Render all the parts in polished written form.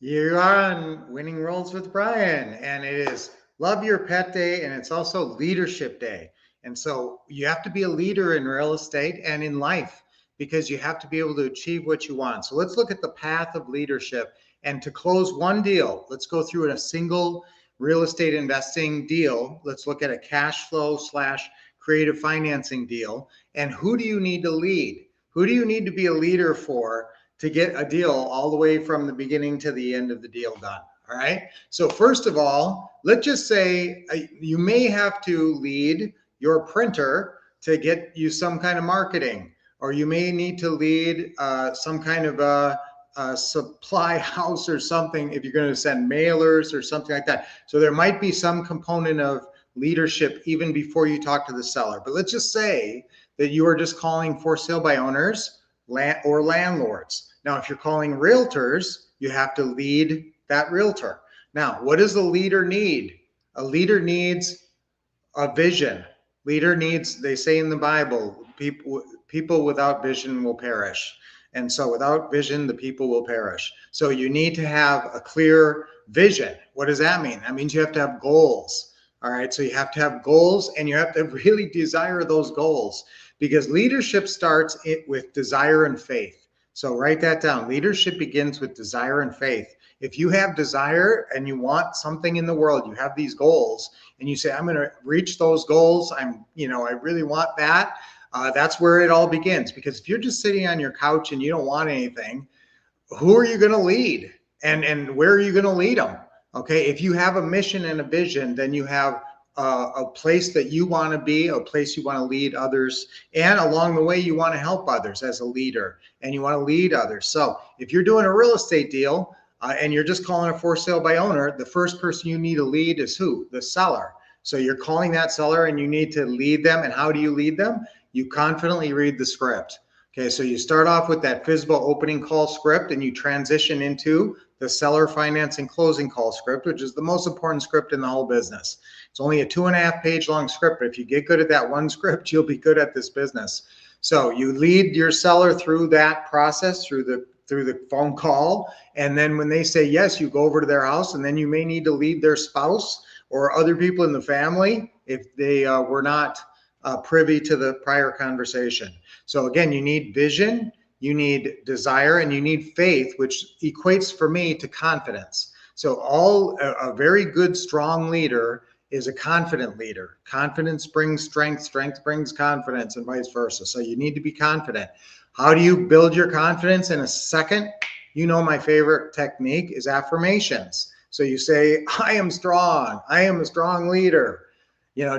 You are on Winning Roles with Brian, and it is Love Your Pet Day, and it's also Leadership Day. And so you have to be a leader in real estate and in life because you have to be able to achieve what you want. So let's look at the path of leadership. And to close one deal, let's go through a single real estate investing deal. Let's look at a cash flow slash creative financing deal. And who do you need to lead? Who do you need to be a leader for to get a deal all the way from the beginning to the end of the deal done? All right. So, first of all, let's just say you may have to lead your printer to get you some kind of marketing, or you may need to lead some kind of a supply house or something if you're going to send mailers or something like that. So, there might be some component of leadership even before you talk to the seller. But let's just say that you are just calling for sale by owners or landlords. Now, if you're calling realtors, you have to lead that realtor. Now, what does a leader need? A leader needs a vision. Leader needs, they say in the Bible, people without vision will perish. And so without vision, the people will perish. So you need to have a clear vision. What does that mean? That means you have to have goals. All right. So you have to have goals and you have to really desire those goals because leadership starts with desire and faith. So write that down. Leadership begins with desire and faith. If you have desire and you want something in the world, you have these goals and you say, I'm going to reach those goals. I really want that. That's where it all begins. Because if you're just sitting on your couch and you don't want anything, who are you going to lead? And where are you going to lead them? Okay. If you have a mission and a vision, then you have a place that you want to be, a place you want to lead others. And along the way, you want to help others as a leader and you want to lead others. So if you're doing a real estate deal, and you're just calling a for sale by owner, the first person you need to lead is who? The seller. So you're calling that seller and you need to lead them. And how do you lead them? You confidently read the script. Okay, so you start off with that FSBO opening call script and you transition into the seller financing closing call script, which is the most important script in the whole business. It's only a 2.5 page long script, but if you get good at that one script, you'll be good at this business. So you lead your seller through that process, through the phone call. And then when they say yes, you go over to their house and then you may need to lead their spouse or other people in the family if they were not privy to the prior conversation. So again, you need vision, you need desire, and you need faith, which equates for me to confidence. So a very good, strong leader is a confident leader. Confidence brings strength, strength brings confidence, and vice versa. So you need to be confident. How do you build your confidence? In a second, my favorite technique is affirmations. So you say, I am strong. I am a strong leader.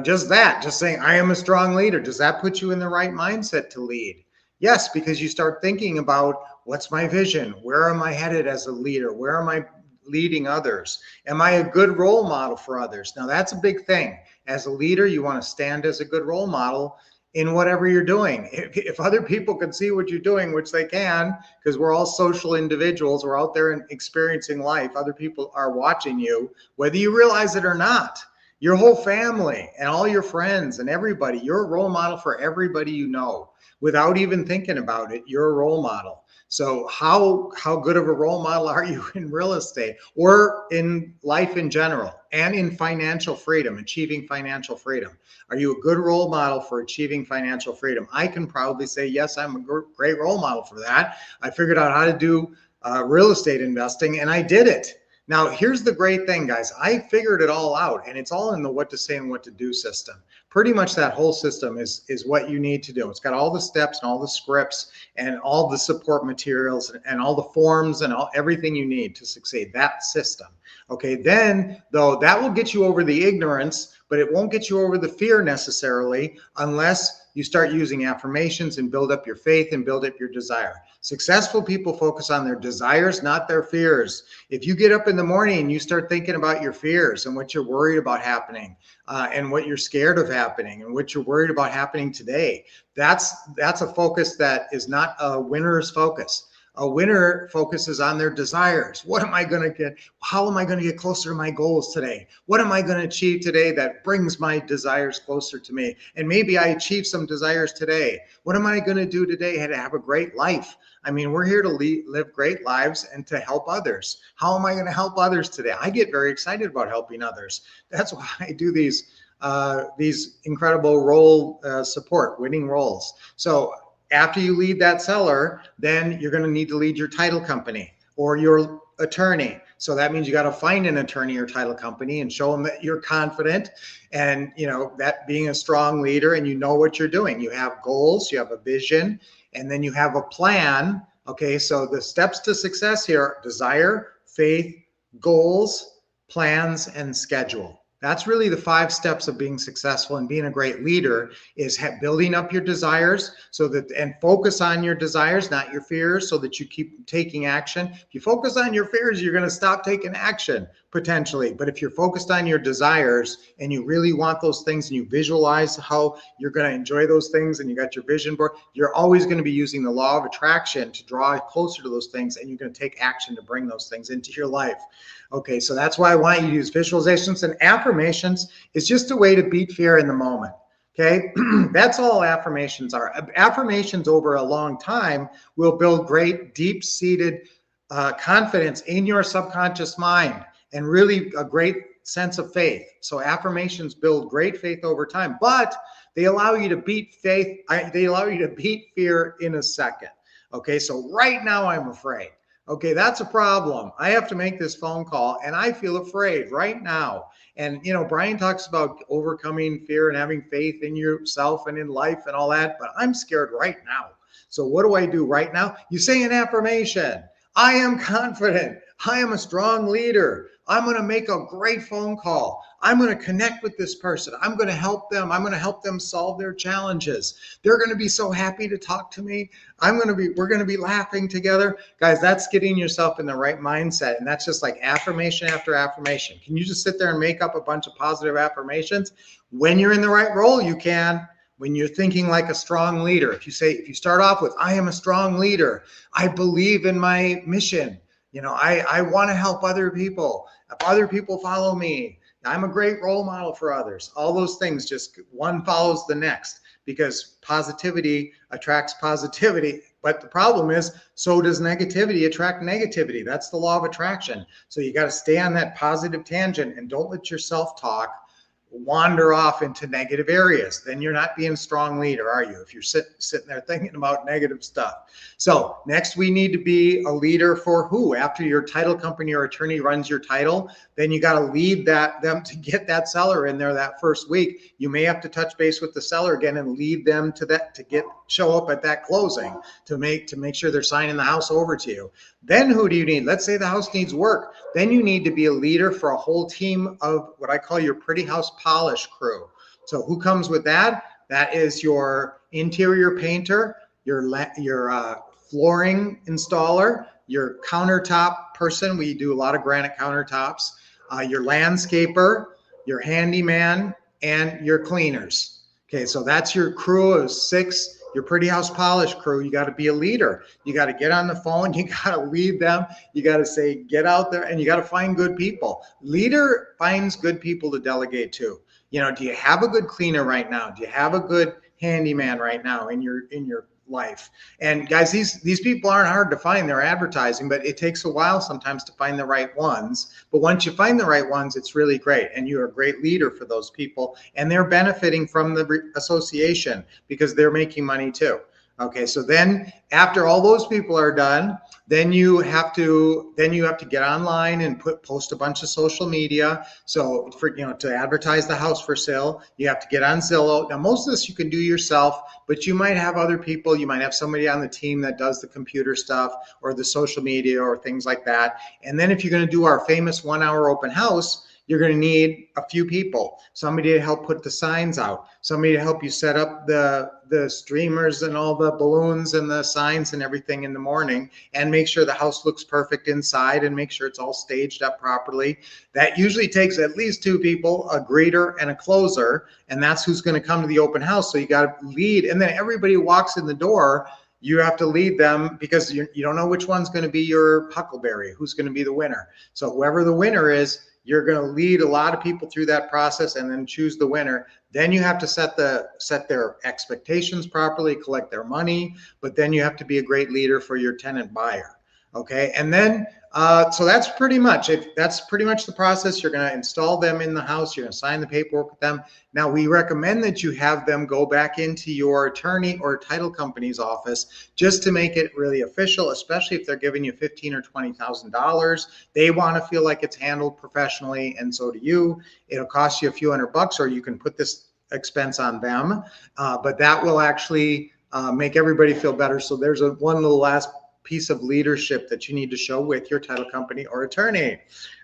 Just that, just saying, I am a strong leader. Does that put you in the right mindset to lead? Yes, because you start thinking about what's my vision? Where am I headed as a leader? Where am I leading others? Am I a good role model for others? Now, that's a big thing. As a leader, you want to stand as a good role model in whatever you're doing. If other people can see what you're doing, which they can, because we're all social individuals, we're out there and experiencing life. Other people are watching you, whether you realize it or not. Your whole family and all your friends and everybody, you're a role model for everybody you know. Without even thinking about it, you're a role model. So how good of a role model are you in real estate or in life in general and in financial freedom, achieving financial freedom? Are you a good role model for achieving financial freedom? I can proudly say, yes, I'm a great role model for that. I figured out how to do real estate investing and I did it. Now, here's the great thing, guys. I figured it all out, and it's all in the what to say and what to do system. Pretty much that whole system is what you need to do. It's got all the steps and all the scripts and all the support materials and all the forms and everything you need to succeed. That system. Okay, then, though, that will get you over the ignorance, but it won't get you over the fear necessarily unless you start using affirmations and build up your faith and build up your desire. Successful people focus on their desires, not their fears. If you get up in the morning and you start thinking about your fears and what you're worried about happening and what you're scared of happening and what you're worried about happening today, that's a focus that is not a winner's focus. A winner focuses on their desires. What am I going to get? How am I going to get closer to my goals today? What am I going to achieve today that brings my desires closer to me? And maybe I achieve some desires today. What am I going to do today to have a great life? I mean, we're here to live great lives and to help others. How am I going to help others today? I get very excited about helping others. That's why I do these incredible role support, winning roles. So after you lead that seller, then you're going to need to lead your title company or your attorney. So that means you got to find an attorney or title company and show them that you're confident and, you know, that being a strong leader and you know what you're doing. You have goals, you have a vision, and then you have a plan. Okay, so the steps to success here are desire, faith, goals, plans, and schedule. That's really the 5 steps of being successful and being a great leader is building up your desires so that, and focus on your desires, not your fears, so that you keep taking action. If you focus on your fears, you're going to stop taking action potentially. But if you're focused on your desires and you really want those things and you visualize how you're going to enjoy those things and you got your vision board, you're always going to be using the law of attraction to draw closer to those things, and you're going to take action to bring those things into your life. Okay, so that's why I want you to use visualizations, and affirmations is just a way to beat fear in the moment. Okay, that's all affirmations are. Affirmations over a long time will build great deep-seated confidence in your subconscious mind and really a great sense of faith. So affirmations build great faith over time, but they allow you to beat faith. They allow you to beat fear in a second. Okay, so right now I'm afraid. Okay, that's a problem. I have to make this phone call and I feel afraid right now. And, you know, Brian talks about overcoming fear and having faith in yourself and in life and all that, but I'm scared right now. So what do I do right now? You say an affirmation. I am confident. I am a strong leader. I'm going to make a great phone call. I'm going to connect with this person. I'm going to help them. I'm going to help them solve their challenges. They're going to be so happy to talk to me. We're going to be laughing together. Guys, that's getting yourself in the right mindset. And that's just like affirmation after affirmation. Can you just sit there and make up a bunch of positive affirmations? When you're in the right role, you can. When you're thinking like a strong leader, if you start off with, I am a strong leader. I believe in my mission. You know, I want to help other people. If other people follow me, I'm a great role model for others. All those things, just one follows the next, because positivity attracts positivity. But the problem is, so does negativity attract negativity. That's the law of attraction. So you got to stay on that positive tangent and don't let your self-talk wander off into negative areas. Then you're not being a strong leader, are you? If you're sitting there thinking about negative stuff. So next, we need to be a leader for who? After your title company or attorney runs your title, then you got to lead them to get that seller in there that first week. You may have to touch base with the seller again and lead them to show up at that closing to make sure they're signing the house over to you. Then who do you need? Let's say the house needs work. Then you need to be a leader for a whole team of what I call your pretty house polish crew. So who comes with that? That is your interior painter, your flooring installer, your countertop person. We do a lot of granite countertops. Your landscaper, your handyman, and your cleaners. Okay, so that's your crew of 6. Your pretty house polish crew. You got to be a leader. You got to get on the phone. You got to lead them. You got to say, get out there, and you got to find good people. Leader finds good people to delegate to. You know, do you have a good cleaner right now? Do you have a good handyman right now in your life? And guys, these people aren't hard to find. They're advertising, but it takes a while sometimes to find the right ones. But once you find the right ones, it's really great, and you're a great leader for those people, and they're benefiting from the association because they're making money too. Okay, so then after all those people are done, then you have to get online and post a bunch of social media. So to advertise the house for sale, you have to get on Zillow. Now most of this you can do yourself, but you might have other people. You might have somebody on the team that does the computer stuff or the social media or things like that. And then if you're going to do our famous 1-hour open house, you're going to need a few people, somebody to help put the signs out, somebody to help you set up the streamers and all the balloons and the signs and everything in the morning, and make sure the house looks perfect inside and make sure it's all staged up properly. That usually takes at least 2 people, a greeter and a closer, and that's who's going to come to the open house. So you got to lead, and then everybody walks in the door. you have to lead them because you don't know which one's going to be your huckleberry, who's going to be the winner. So whoever the winner is, you're going to lead a lot of people through that process and then choose the winner. Then you have to set their expectations properly, collect their money, but then you have to be a great leader for your tenant buyer. Okay, and then so that's pretty much it. That's pretty much the process. You're going to install them in the house. You're going to sign the paperwork with them. Now, we recommend that you have them go back into your attorney or title company's office just to make it really official, especially if they're giving you $15,000 or $20,000. They want to feel like it's handled professionally, and so do you. It'll cost you a few $100, or you can put this expense on them, but that will actually make everybody feel better. So there's one little last piece of leadership that you need to show with your title company or attorney.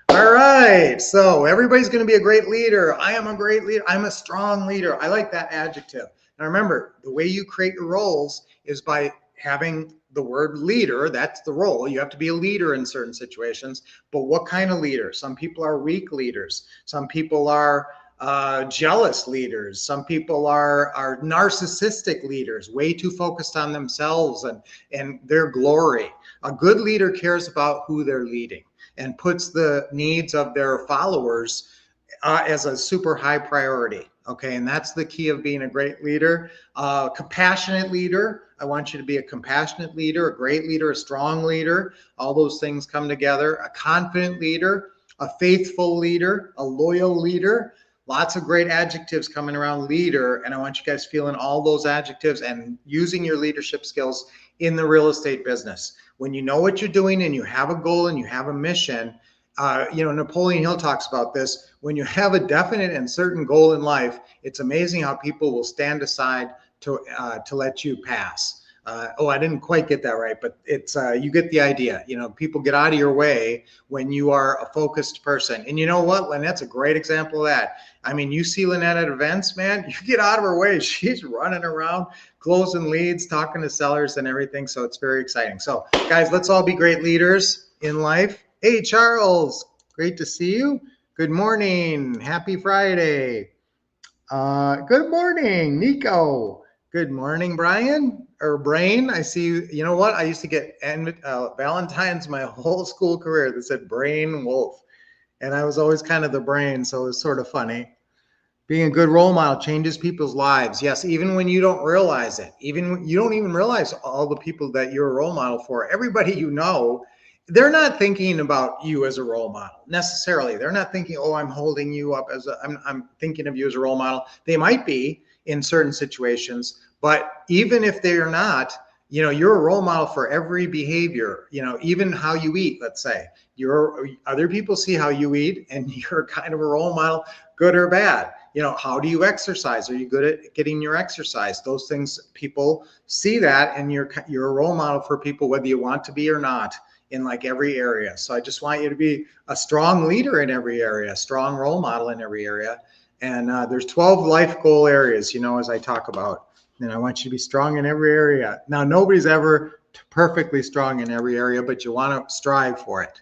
All right, so everybody's going to be a great leader. I am a great leader. I'm a strong leader. I like that adjective. Now remember, the way you create your roles is by having the word leader. That's the role. You have to be a leader in certain situations, but what kind of leader? Some people are weak leaders. Some people are jealous leaders. Some people are narcissistic leaders, way too focused on themselves and their glory. A good leader cares about who they're leading and puts the needs of their followers as a super high priority. Okay, and that's the key of being a great leader. Compassionate leader. I want you to be a compassionate leader, a great leader, a strong leader. All those things come together. A confident leader, a faithful leader, a loyal leader. Lots of great adjectives coming around leader, and I want you guys feeling all those adjectives and using your leadership skills in the real estate business. When you know what you're doing and you have a goal and you have a mission, Napoleon Hill talks about this. When you have a definite and certain goal in life, it's amazing how people will stand aside to let you pass. I didn't quite get that right, but it's you get the idea. People get out of your way when you are a focused person. And you know what, Lynette's a great example of that. I mean, you see Lynette at events, man, you get out of her way. She's running around, closing leads, talking to sellers and everything. So it's very exciting. So guys, let's all be great leaders in life. Hey, Charles, great to see you. Good morning. Happy Friday. Good morning, Nico. Good morning, Brian or Brain. I see you. You know what? I used to get Valentine's my whole school career that said Brain Wolf. And I was always kind of the brain, so it was sort of funny. Being a good role model changes people's lives. Yes, even when you don't realize it. Even when you don't even realize all the people that you're a role model for. Everybody you know, they're not thinking about you as a role model necessarily. They're not thinking, oh, I'm holding you up as I'm thinking of you as a role model. They might be in certain situations, but even if they're not, you're a role model for every behavior, even how you eat, let's say. Other people see how you eat and you're kind of a role model, good or bad. How do you exercise? Are you good at getting your exercise? Those things, people see that, and you're a role model for people, whether you want to be or not, in like every area. So I just want you to be a strong leader in every area, a strong role model in every area. And there's 12 life goal areas, as I talk about. And I want you to be strong in every area. Now, nobody's ever perfectly strong in every area, but you want to strive for it.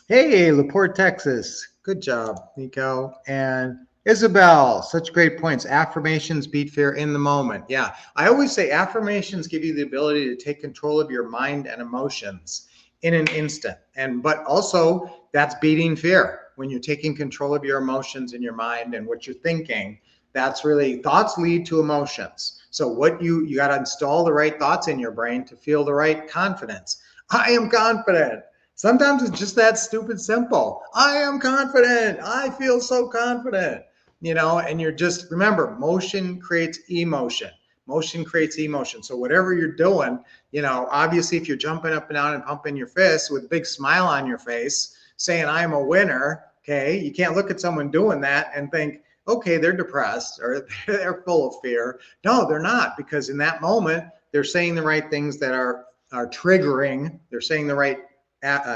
Hey, LaPorte, Texas. Good job, Nico. And Isabel, such great points. Affirmations beat fear in the moment. Yeah, I always say affirmations give you the ability to take control of your mind and emotions in an instant. But also that's beating fear. When you're taking control of your emotions in your mind and what you're thinking, that's really, thoughts lead to emotions. So what you got to install the right thoughts in your brain to feel the right confidence. I am confident. Sometimes it's just that stupid simple. I am confident. I feel so confident, and you're just, remember, motion creates emotion. Motion creates emotion. So whatever you're doing, obviously if you're jumping up and down and pumping your fists with a big smile on your face, saying I'm a winner, okay, you can't look at someone doing that and think, okay, they're depressed or they're full of fear. No, they're not, because in that moment, they're saying the right things that are triggering. They're saying the right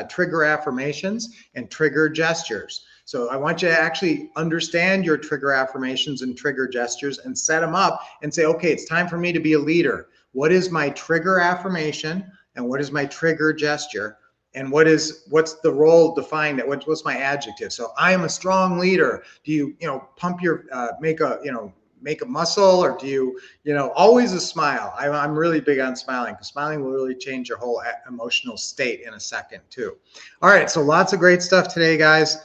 trigger affirmations and trigger gestures. So I want you to actually understand your trigger affirmations and trigger gestures and set them up and say, okay, it's time for me to be a leader. What is my trigger affirmation and what is my trigger gesture? And what's the role defined? What's my adjective? So I am a strong leader. Do you, pump your, make a, make a muscle, or do you, always a smile? I'm really big on smiling, because smiling will really change your whole emotional state in a second too. All right, so lots of great stuff today, guys.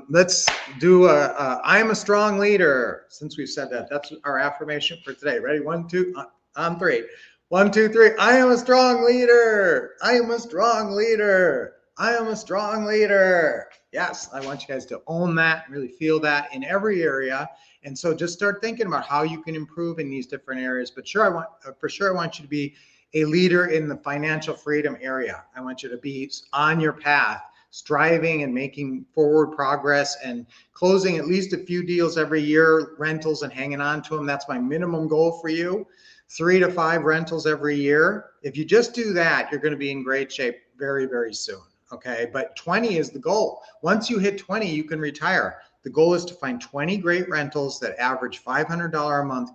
Let's do I am a strong leader. Since we've said that, that's our affirmation for today. Ready? 1, 2, on 3. 1, 2, 3. I am a strong leader. I am a strong leader. I am a strong leader. Yes, I want you guys to own that, really feel that in every area. And so just start thinking about how you can improve in these different areas. But I want you to be a leader in the financial freedom area. I want you to be on your path, striving and making forward progress and closing at least a few deals every year, rentals, and hanging on to them. That's my minimum goal for you. 3 to 5 rentals every year. If you just do that, you're going to be in great shape very, very soon. Okay. But 20 is the goal. Once you hit 20, you can retire. The goal is to find 20 great rentals that average $500 a month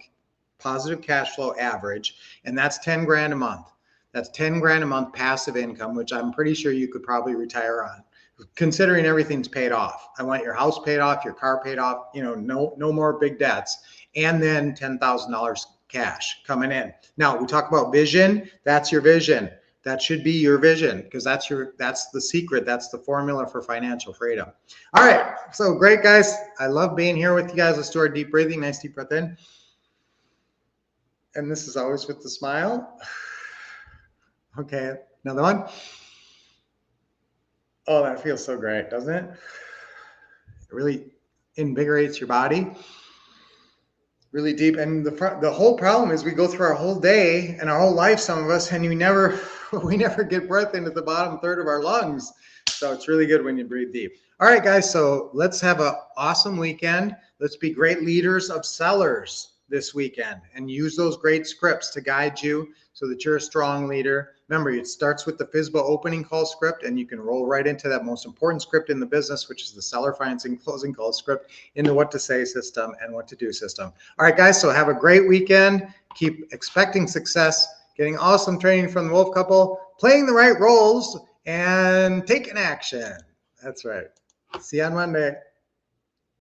positive cash flow average. And that's 10 grand a month. That's 10 grand a month passive income, which I'm pretty sure you could probably retire on, considering everything's paid off. I want your house paid off, your car paid off, no more big debts, and then $10,000 cash coming in. Now we talk about vision. That's your vision. That should be your vision, because that's the secret. That's the formula for financial freedom. All right. So great, guys. I love being here with you guys. Let's do our deep breathing. Nice deep breath in. And this is always with the smile. Okay. Another one. Oh, that feels so great, doesn't it? It really invigorates your body. Really deep. And the whole problem is we go through our whole day and our whole life, some of us, and we never get breath into the bottom third of our lungs. So it's really good when you breathe deep. All right, guys. So let's have an awesome weekend. Let's be great leaders of sellers this weekend and use those great scripts to guide you so that you're a strong leader. Remember, it starts with the FSBO opening call script, and you can roll right into that most important script in the business, which is the seller financing closing call script, into what to say system and what to do system. All right, guys, so have a great weekend. Keep expecting success, getting awesome training from the Wolf Couple, playing the right roles, and taking action. That's right. See you on Monday.